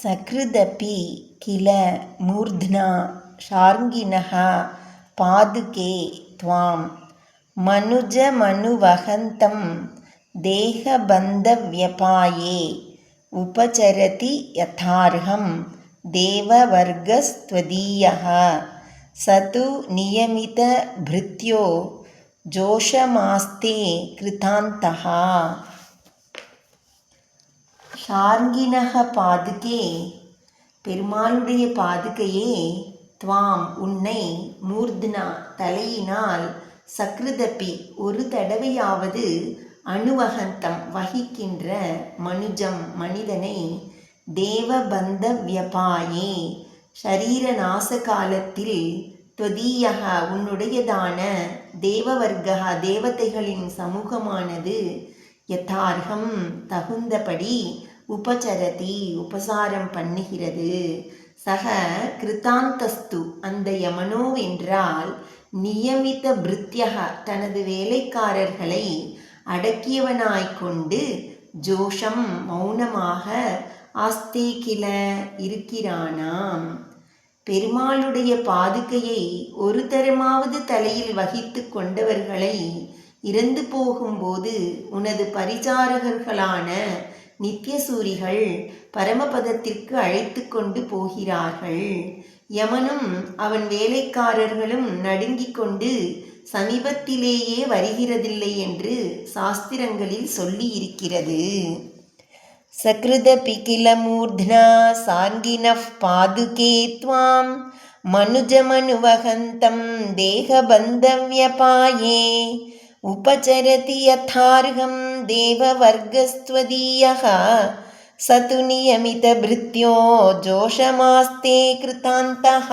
सकृदपि किल मूर्ध्ना शार्ङ्गिणः पादुके त्वां मनुजमनुवहन्तं देहबन्धव्यपाये उपचरति यथार्हं देववर्गस्त्वदीयः स तु नियमितभृत्यो जोषमास्ते कृतान्तः। ஷார்ங்கிணக பாதுகே, பெருமாளுடைய பாதுகையே, துவாம் உன்னை, மூர்த்னா தலையினால், சக்ருதப்பி ஒரு தடவையாவது, அனுவகந்தம் வகிக்கின்ற, மனுஜம் மனிதனை, தேவபந்த வியபாயே ஷரீர நாச காலத்தில், துவதீயக உன்னுடையதான, தேவவர்கா தேவதைகளின் சமூகமானது, யதார்ஹம் தகுந்தபடி, உபசரதி உபசாரம் பண்ணுகிறது. சக கிருதாந்தஸ்து அந்த யமனோ என்றால், நியமித பிருத்யக தனது வேலைக்காரர்களை அடக்கியவனாய்கொண்டு, ஜோஷம் மௌனமாக, ஆஸ்தே கில இருக்கிறானாம். பெருமாளுடைய பாதுகையை ஒரு தரமாவது தலையில் வகித்து கொண்டவர்களை இறந்து போகும்போது உனது பரிசாரகர்களான நித்தியசூரிகள் பரமபதத்திற்கு அழைத்து கொண்டு போகிறார்கள். யமனும் அவன் வேலைக்காரர்களும் நடுங்கிக் கொண்டு சமீபத்திலேயே வருகிறதில்லை என்று சாஸ்திரங்களில் சொல்லி இருக்கிறது. சக்ருதபி கில மூர்த்னா சார்ங்கிணஃ பாதுகே த்வாம் மனுஜமனுவகந்தம் தேகபந்தவ்யபாயே उपचरति यथार्हं देववर्गस्त्वदीयः स तु नियमितभृत्यो जोषमास्ते कृतान्तः।